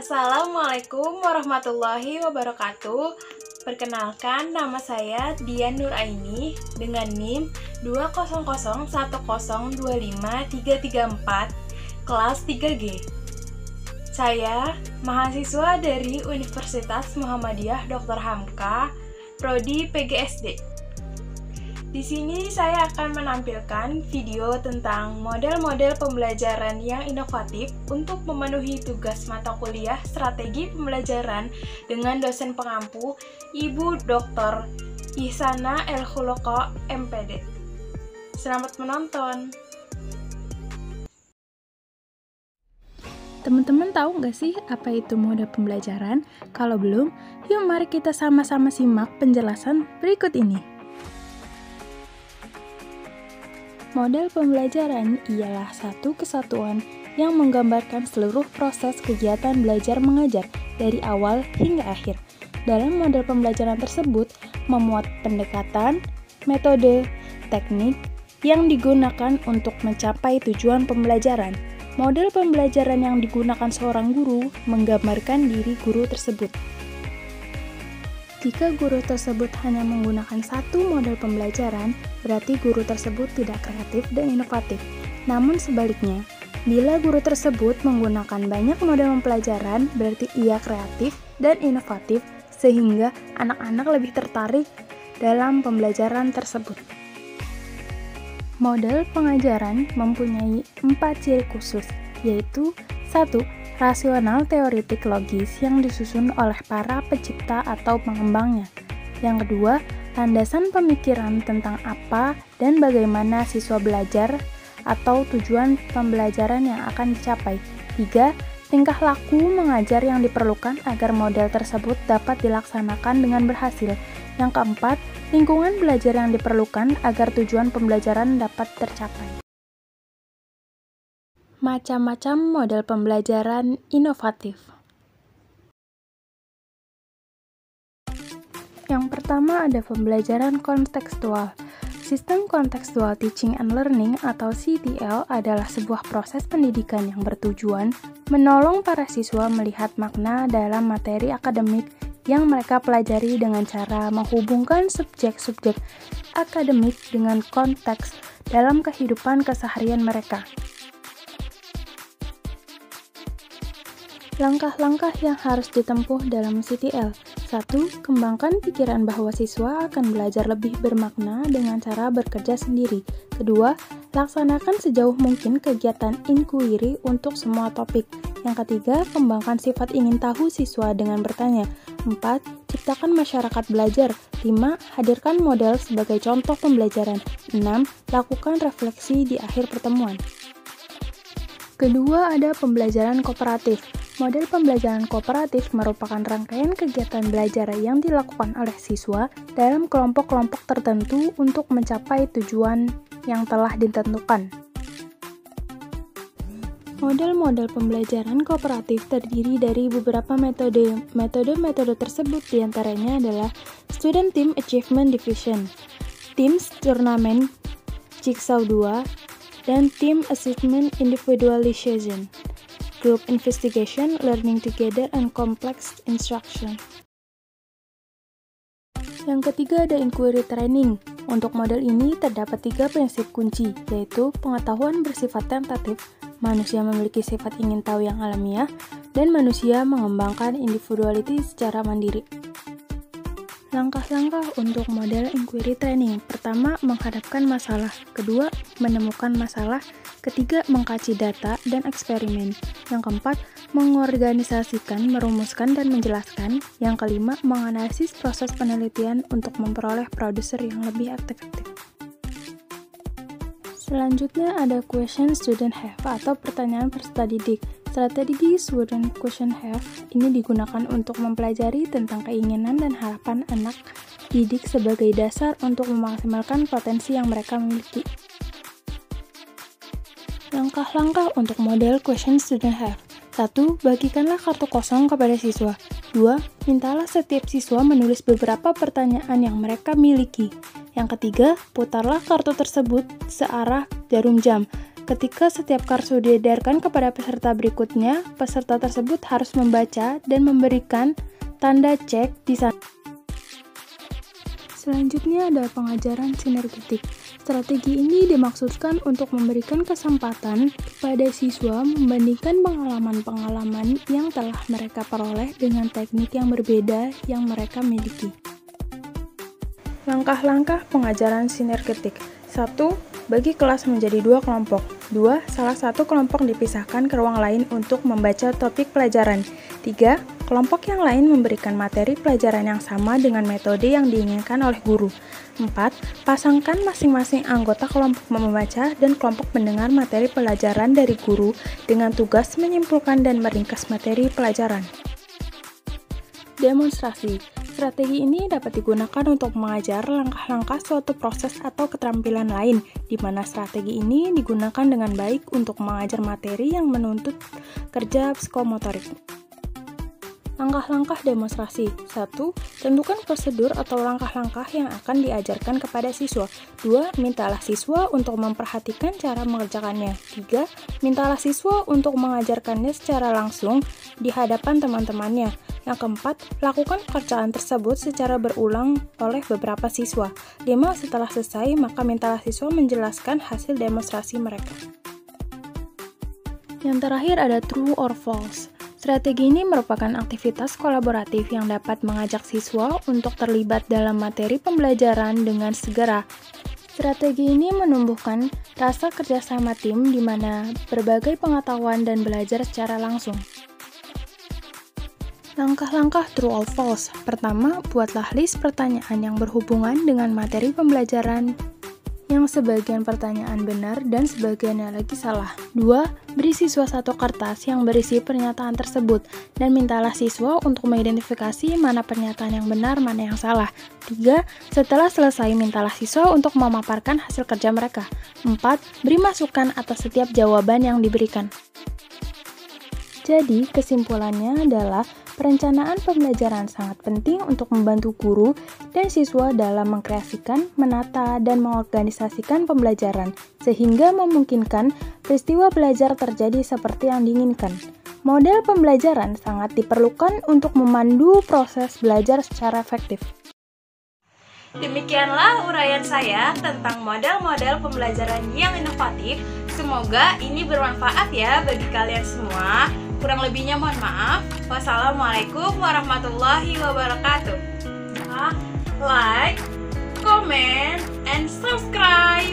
Assalamualaikum warahmatullahi wabarakatuh. Perkenalkan, nama saya Dian Nuraini dengan NIM 20010253334, kelas 3G. Saya mahasiswa dari Universitas Muhammadiyah Dr. Hamka, Prodi PGSD. Di sini saya akan menampilkan video tentang model-model pembelajaran yang inovatif untuk memenuhi tugas mata kuliah strategi pembelajaran dengan dosen pengampu Ibu Dr. Ihsana El Khuloko, MPD. Selamat menonton. Teman-teman tahu nggak sih apa itu model pembelajaran? Kalau belum, yuk mari kita sama-sama simak penjelasan berikut ini. Model pembelajaran ialah satu kesatuan yang menggambarkan seluruh proses kegiatan belajar mengajar dari awal hingga akhir. Dalam model pembelajaran tersebut memuat pendekatan, metode, teknik yang digunakan untuk mencapai tujuan pembelajaran. Model pembelajaran yang digunakan seorang guru menggambarkan diri guru tersebut. Jika guru tersebut hanya menggunakan satu model pembelajaran, berarti guru tersebut tidak kreatif dan inovatif. Namun sebaliknya, bila guru tersebut menggunakan banyak model pembelajaran, berarti ia kreatif dan inovatif sehingga anak-anak lebih tertarik dalam pembelajaran tersebut. Model pengajaran mempunyai 4 ciri khusus, yaitu 1. Rasional teoritik logis yang disusun oleh para pencipta atau pengembangnya. Yang kedua, landasan pemikiran tentang apa dan bagaimana siswa belajar atau tujuan pembelajaran yang akan dicapai. 3. Tingkah laku mengajar yang diperlukan agar model tersebut dapat dilaksanakan dengan berhasil. Yang keempat, lingkungan belajar yang diperlukan agar tujuan pembelajaran dapat tercapai. Macam-macam model pembelajaran inovatif. Yang pertama ada pembelajaran kontekstual. Sistem Contextual Teaching and Learning atau CTL adalah sebuah proses pendidikan yang bertujuan menolong para siswa melihat makna dalam materi akademik yang mereka pelajari dengan cara menghubungkan subjek-subjek akademik dengan konteks dalam kehidupan keseharian mereka. Langkah-langkah yang harus ditempuh dalam CTL. 1. Kembangkan pikiran bahwa siswa akan belajar lebih bermakna dengan cara bekerja sendiri. 2. Laksanakan sejauh mungkin kegiatan inquiry untuk semua topik. Yang 3. Kembangkan sifat ingin tahu siswa dengan bertanya. 4. Ciptakan masyarakat belajar. 5. Hadirkan model sebagai contoh pembelajaran. 6. Lakukan refleksi di akhir pertemuan. Kedua, ada pembelajaran kooperatif. Model pembelajaran kooperatif merupakan rangkaian kegiatan belajar yang dilakukan oleh siswa dalam kelompok-kelompok tertentu untuk mencapai tujuan yang telah ditentukan. Model-model pembelajaran kooperatif terdiri dari beberapa metode. Metode-metode tersebut diantaranya adalah Student Team Achievement Division, Teams Tournament, Jigsaw 2, dan Team Assessment Individualization, Group Investigation, Learning Together, and Complex Instruction. Yang ketiga ada Inquiry Training. Untuk model ini terdapat 3 prinsip kunci, yaitu pengetahuan bersifat tentatif, manusia memiliki sifat ingin tahu yang alamiah, dan manusia mengembangkan individuality secara mandiri. Langkah-langkah untuk model inquiry training. Pertama, menghadapkan masalah. Kedua, menemukan masalah. Ketiga, mengkaji data dan eksperimen. Yang keempat, mengorganisasikan, merumuskan, dan menjelaskan. Yang kelima, menganalisis proses penelitian untuk memperoleh produser yang lebih efektif. Selanjutnya ada question student have atau pertanyaan peserta didik. Strategi student question have ini digunakan untuk mempelajari tentang keinginan dan harapan anak didik sebagai dasar untuk memaksimalkan potensi yang mereka miliki. Langkah-langkah untuk model question student have. 1. Bagikanlah kartu kosong kepada siswa. 2. Mintalah setiap siswa menulis beberapa pertanyaan yang mereka miliki. Yang ketiga, putarlah kartu tersebut searah jarum jam. Ketika setiap kartu diedarkan kepada peserta berikutnya, peserta tersebut harus membaca dan memberikan tanda cek di sana. Selanjutnya ada pengajaran sinergetik. Strategi ini dimaksudkan untuk memberikan kesempatan kepada siswa membandingkan pengalaman-pengalaman yang telah mereka peroleh dengan teknik yang berbeda yang mereka miliki. Langkah-langkah pengajaran sinergetik. 1. Bagi kelas menjadi 2 kelompok. 2. Salah satu kelompok dipisahkan ke ruang lain untuk membaca topik pelajaran. 3. Kelompok yang lain memberikan materi pelajaran yang sama dengan metode yang diinginkan oleh guru. 4. Pasangkan masing-masing anggota kelompok membaca dan kelompok mendengar materi pelajaran dari guru dengan tugas menyimpulkan dan meringkas materi pelajaran. Demonstrasi. Strategi ini dapat digunakan untuk mengajar langkah-langkah suatu proses atau keterampilan lain, di mana strategi ini digunakan dengan baik untuk mengajar materi yang menuntut kerja psikomotorik. Langkah-langkah demonstrasi. 1. Tentukan prosedur atau langkah-langkah yang akan diajarkan kepada siswa. 2. Mintalah siswa untuk memperhatikan cara mengerjakannya. 3. Mintalah siswa untuk mengajarkannya secara langsung di hadapan teman-temannya. Yang keempat, lakukan pekerjaan tersebut secara berulang oleh beberapa siswa. 5. Setelah selesai, maka mintalah siswa menjelaskan hasil demonstrasi mereka. Yang terakhir ada true or false. Strategi ini merupakan aktivitas kolaboratif yang dapat mengajak siswa untuk terlibat dalam materi pembelajaran dengan segera. Strategi ini menumbuhkan rasa kerjasama tim di mana berbagai pengetahuan dan belajar secara langsung. Langkah-langkah true or false. Pertama, buatlah list pertanyaan yang berhubungan dengan materi pembelajaran yang sebagian pertanyaan benar dan sebagiannya lagi salah. 2. Beri siswa satu kertas yang berisi pernyataan tersebut dan mintalah siswa untuk mengidentifikasi mana pernyataan yang benar, mana yang salah. 3. Setelah selesai, mintalah siswa untuk memaparkan hasil kerja mereka. 4. Beri masukan atas setiap jawaban yang diberikan. Jadi, kesimpulannya adalah perencanaan pembelajaran sangat penting untuk membantu guru dan siswa dalam mengkreasikan, menata, dan mengorganisasikan pembelajaran, sehingga memungkinkan peristiwa belajar terjadi seperti yang diinginkan. Model pembelajaran sangat diperlukan untuk memandu proses belajar secara efektif. Demikianlah uraian saya tentang model-model pembelajaran yang inovatif. Semoga ini bermanfaat ya bagi kalian semua. Kurang lebihnya mohon maaf. Wassalamualaikum warahmatullahi wabarakatuh. Like, comment, and subscribe.